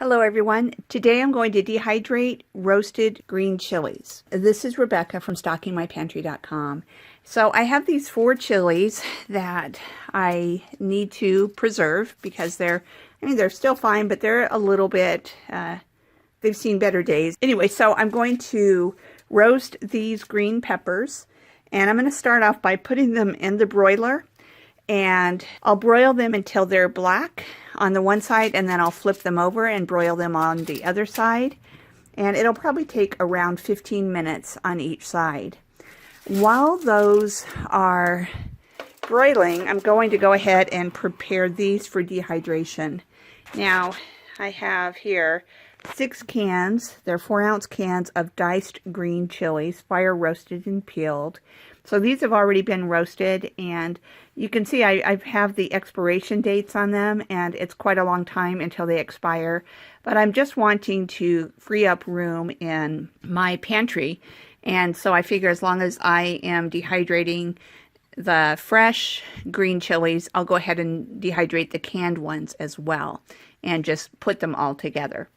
Hello everyone. Today I'm going to dehydrate roasted green chilies. This is Rebecca from stockingmypantry.com. So I have these 4 chilies that I need to preserve because they're still fine, but they're a little bit, they've seen better days. Anyway, so I'm going to roast these green peppers, and I'm going to start off by putting them in the broiler, and I'll broil them until they're black on the one side, and then I'll flip them over and broil them on the other side. And it'll probably take around 15 minutes on each side. While those are broiling, I'm going to go ahead and prepare these for dehydration. Now, I have here 6 cans. They're 4-ounce cans of diced green chilies, fire roasted and peeled. So these have already been roasted, and you can see I have the expiration dates on them, and it's quite a long time until they expire. But I'm just wanting to free up room in my pantry, and so I figure as long as I am dehydrating the fresh green chilies, I'll go ahead and dehydrate the canned ones as well, and just put them all together.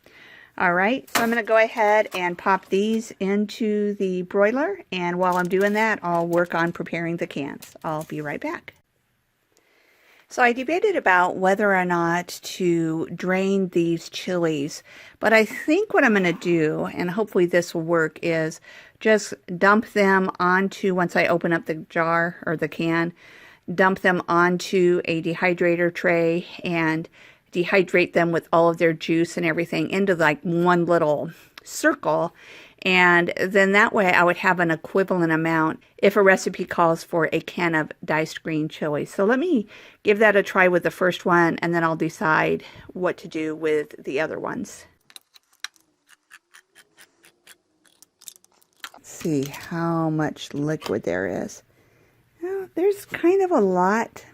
All right, so I'm going to go ahead and pop these into the broiler, and while I'm doing that, I'll work on preparing the cans. I'll be right back. So I debated about whether or not to drain these chilies, but I think what I'm going to do, and hopefully this will work, is just dump them onto, once I open up the jar or the can, dump them onto a dehydrator tray and dehydrate them with all of their juice and everything into like one little circle, and then that way I would have an equivalent amount if a recipe calls for a can of diced green chili. So let me give that a try with the first one, and then I'll decide what to do with the other ones. Let's see how much liquid there is. Well, there's kind of a lot.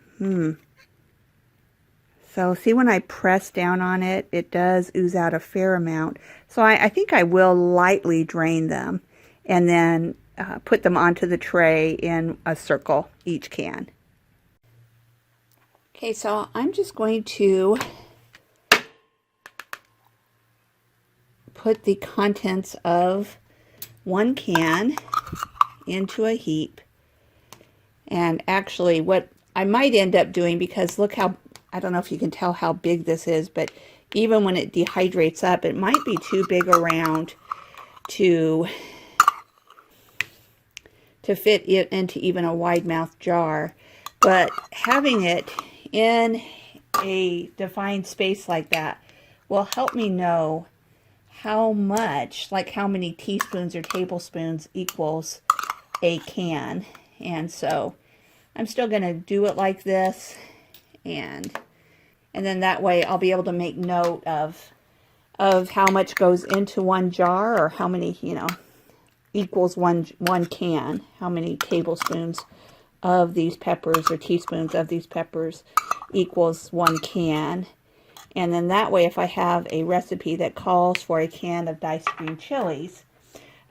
So see, when I press down on it, it does ooze out a fair amount. So I think I will lightly drain them and then put them onto the tray in a circle, each can. Okay, so I'm just going to put the contents of one can into a heap. And actually what I might end up doing, because look how, I don't know if you can tell how big this is, but even when it dehydrates up, it might be too big around to fit it into even a wide mouth jar. But having it in a defined space like that will help me know how much, like how many teaspoons or tablespoons equals a can. And so I'm still going to do it like this, and then that way I'll be able to make note of how much goes into one jar, or how many, equals one can, how many tablespoons of these peppers or teaspoons of these peppers equals one can. And then that way, if I have a recipe that calls for a can of diced green chilies,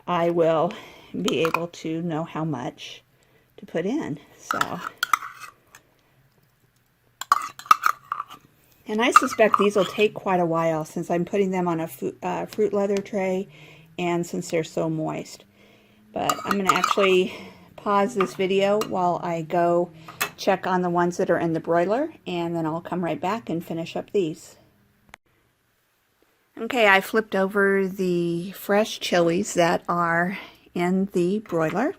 I will be able to know how much to put in. So, and I suspect these will take quite a while, since I'm putting them on a fruit leather tray, and since they're so moist. But I'm going to actually pause this video while I go check on the ones that are in the broiler, and then I'll come right back and finish up these. Okay, I flipped over the fresh chilies that are in the broiler,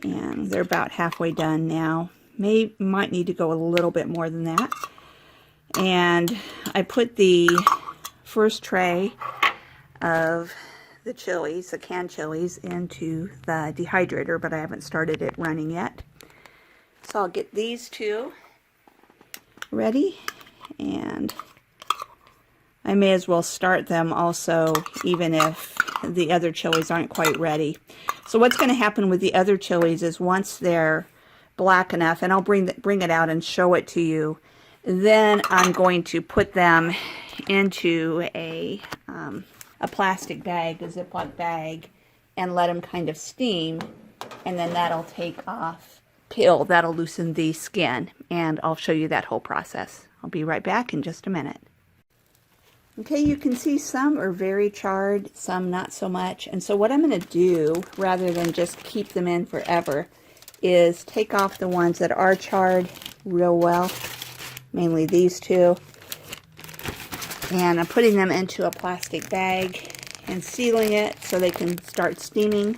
and they're about halfway done now. Might need to go a little bit more than that. And I put the first tray of the chilies, the canned chilies, into the dehydrator, but I haven't started it running yet. So I'll get these 2 ready, and I may as well start them also, even if the other chilies aren't quite ready. So what's going to happen with the other chilies is, once they're black enough, and I'll bring it out and show it to you, then I'm going to put them into a plastic bag, a Ziploc bag, and let them kind of steam, and then that'll take off, that'll loosen the skin, and I'll show you that whole process. I'll be right back in just a minute. Okay, you can see some are very charred, some not so much. And so what I'm going to do, rather than just keep them in forever, is take off the ones that are charred real well, mainly these two. And I'm putting them into a plastic bag and sealing it so they can start steaming.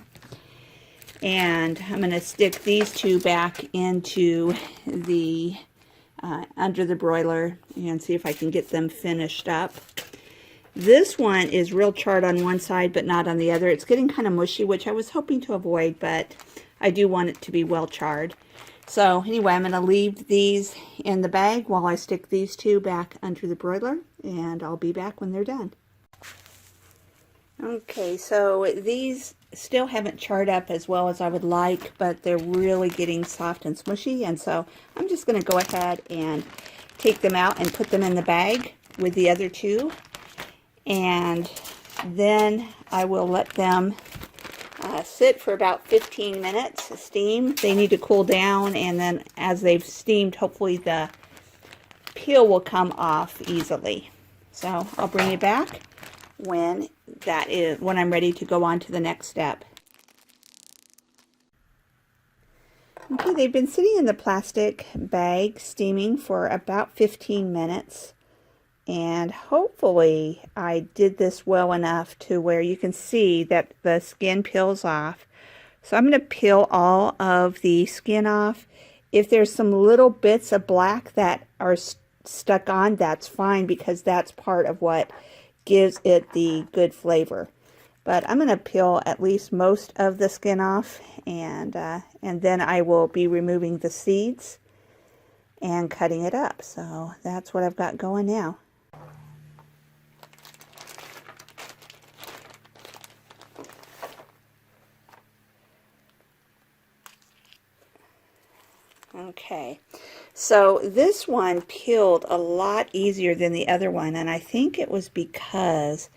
And I'm going to stick these two back into the under the broiler and see if I can get them finished up. This one is real charred on one side but not on the other. It's getting kind of mushy, which I was hoping to avoid, but I do want it to be well charred. So anyway, I'm going to leave these in the bag while I stick these two back under the broiler, and I'll be back when they're done. Okay, so these still haven't charred up as well as I would like, but they're really getting soft and smushy, and so I'm just going to go ahead and take them out and put them in the bag with the other two, and then I will let them sit for about 15 minutes to steam. They need to cool down, and then as they've steamed, hopefully the peel will come off easily. So I'll bring it back when I'm ready to go on to the next step. Okay, they've been sitting in the plastic bag steaming for about 15 minutes, and hopefully I did this well enough to where you can see that the skin peels off. So I'm going to peel all of the skin off. If there's some little bits of black that are stuck on, that's fine, because that's part of what gives it the good flavor. But I'm going to peel at least most of the skin off, and then I will be removing the seeds and cutting it up. So that's what I've got going now. Okay, so this one peeled a lot easier than the other one, and I think it was because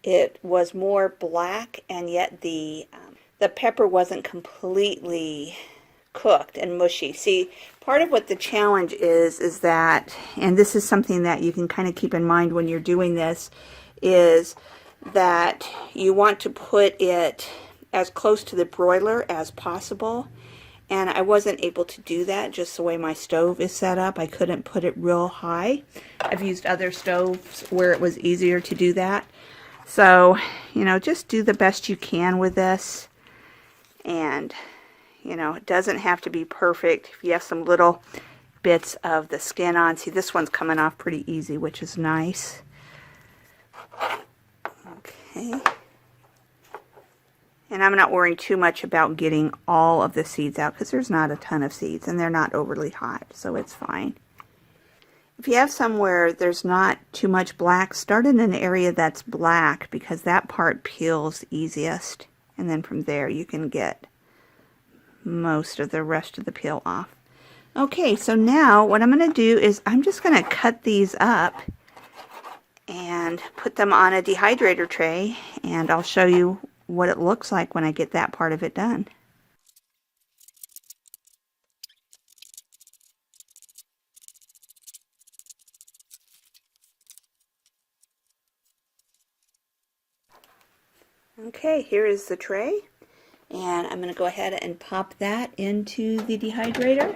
it was more black, and yet the pepper wasn't completely cooked and mushy. See, part of what the challenge is that, and this is something that you can kind of keep in mind when you're doing this, is that you want to put it as close to the broiler as possible. And I wasn't able to do that just the way my stove is set up. I couldn't put it real high. I've used other stoves where it was easier to do that. So, you know, just do the best you can with this. And, you know, it doesn't have to be perfect. If you have some little bits of the skin on. See, this one's coming off pretty easy, which is nice. Okay. And I'm not worrying too much about getting all of the seeds out, because there's not a ton of seeds and they're not overly hot, so it's fine. If you have somewhere there's not too much black, start in an area that's black, because that part peels easiest. And then from there you can get most of the rest of the peel off. Okay, so now what I'm going to do is I'm just going to cut these up and put them on a dehydrator tray, and I'll show you what it looks like when I get that part of it done. Okay, here is the tray, and I'm going to go ahead and pop that into the dehydrator,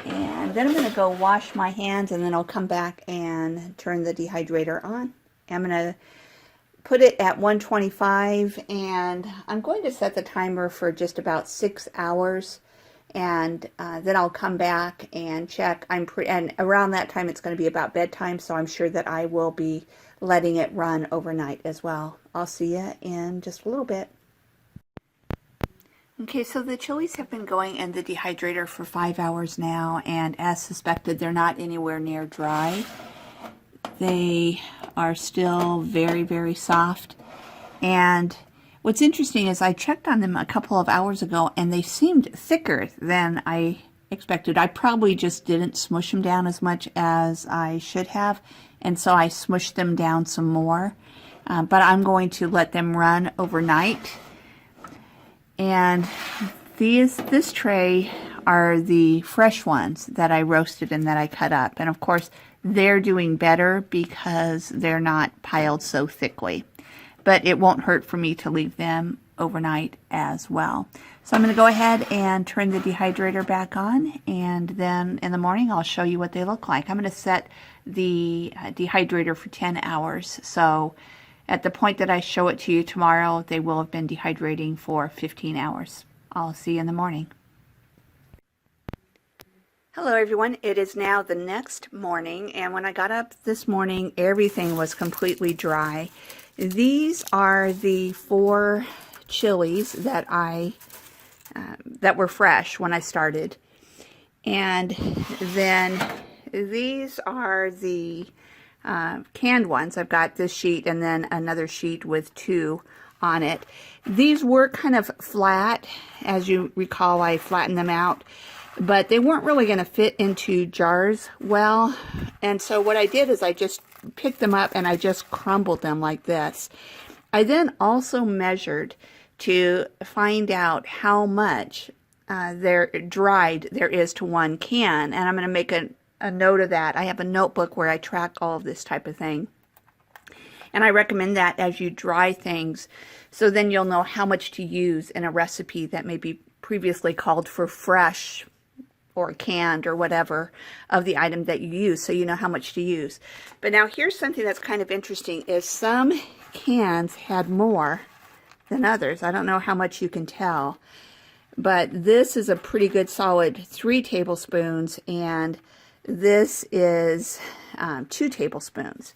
and then I'm going to go wash my hands, and then I'll come back and turn the dehydrator on. I'm going to put it at 125, and I'm going to set the timer for just about 6 hours, and then I'll come back and check. And around that time it's going to be about bedtime, so I'm sure that I will be letting it run overnight as well. I'll see you in just a little bit. Okay, so the chilies have been going in the dehydrator for 5 hours now, and as suspected, they're not anywhere near dry. They are still very, very soft. And what's interesting is I checked on them a couple of hours ago, and they seemed thicker than I expected. I probably just didn't smush them down as much as I should have, and so I smushed them down some more. But I'm going to let them run overnight. And this tray are the fresh ones that I roasted and that I cut up. And of course, they're doing better because they're not piled so thickly. But it won't hurt for me to leave them overnight as well. So I'm going to go ahead and turn the dehydrator back on, and then in the morning I'll show you what they look like. I'm going to set the dehydrator for 10 hours. So at the point that I show it to you tomorrow, they will have been dehydrating for 15 hours. I'll see you in the morning. Hello everyone, it is now the next morning, and when I got up this morning everything was completely dry. These are the 4 chilies that that were fresh when I started, and then these are the canned ones. I've got this sheet and then another sheet with 2 on it. These were kind of flat. As you recall, I flattened them out, but they weren't really going to fit into jars well, and so what I did is I just picked them up and I just crumbled them like this. I then also measured to find out how much dried there is to 1 can, and I'm going to make a note of that. I have a notebook where I track all of this type of thing, and I recommend that as you dry things, so then you'll know how much to use in a recipe that may be previously called for fresh or canned or whatever of the item that you use, so you know how much to use. But now here's something that's kind of interesting, is some cans had more than others. I don't know how much you can tell, but this is a pretty good solid 3 tablespoons, and this is 2 tablespoons.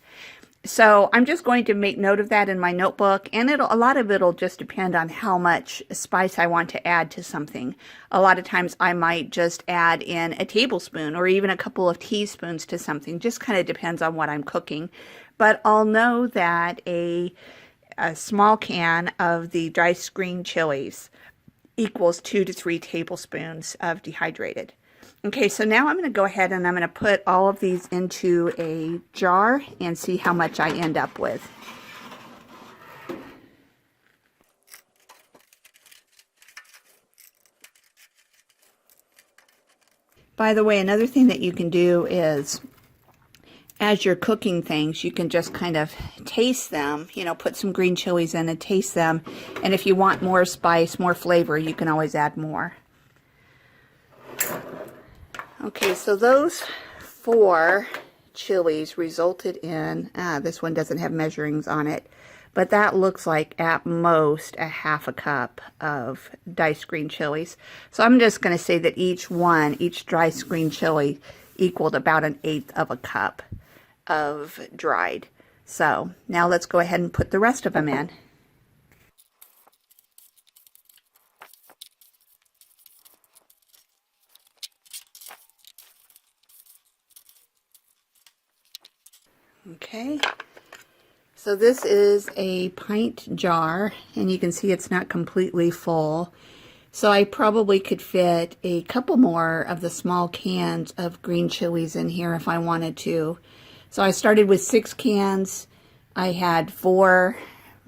So I'm just going to make note of that in my notebook, and a lot of it'll just depend on how much spice I want to add to something. A lot of times I might just add in a tablespoon or even a couple of teaspoons to something. Just kind of depends on what I'm cooking. But I'll know that a small can of the diced green chilies equals 2 to 3 tablespoons of dehydrated. Okay, so now I'm going to go ahead and I'm going to put all of these into a jar and see how much I end up with. By the way, another thing that you can do is, as you're cooking things, you can just kind of taste them, you know, put some green chilies in and taste them. And if you want more spice, more flavor, you can always add more. Okay, so those 4 chilies resulted in, this one doesn't have measurings on it, but that looks like at most a half a cup of diced green chilies. So I'm just going to say that each diced green chili equaled about 1/8 of a cup of dried. So now let's go ahead and put the rest of them in. Okay, so this is a pint jar, and you can see it's not completely full. So I probably could fit a couple more of the small cans of green chilies in here if I wanted to. So I started with 6 cans. I had 4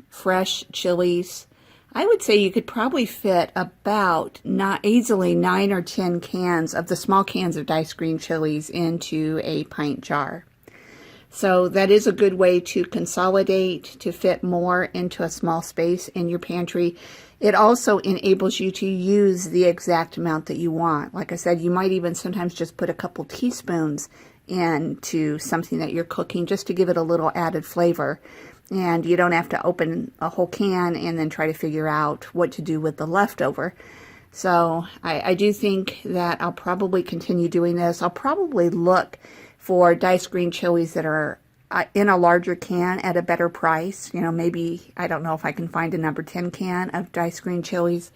fresh chilies. I would say you could probably fit about not easily 9 or 10 cans of the small cans of diced green chilies into a pint jar. So that is a good way to consolidate, to fit more into a small space in your pantry. It also enables you to use the exact amount that you want. Like I said, you might even sometimes just put a couple teaspoons into something that you're cooking just to give it a little added flavor. And you don't have to open a whole can and then try to figure out what to do with the leftover. So I do think that I'll probably continue doing this. I'll probably look for diced green chilies that are in a larger can at a better price. You know, maybe, I don't know if I can find a number 10 can of diced green chilies.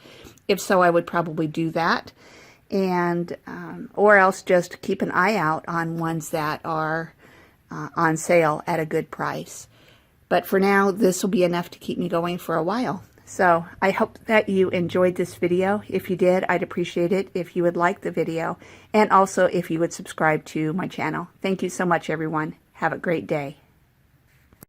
If so, I would probably do that. And, or else just keep an eye out on ones that are on sale at a good price. But for now, this will be enough to keep me going for a while. So I hope that you enjoyed this video. If you did, I'd appreciate it if you would like the video, and also if you would subscribe to my channel. Thank you so much, everyone. Have a great day.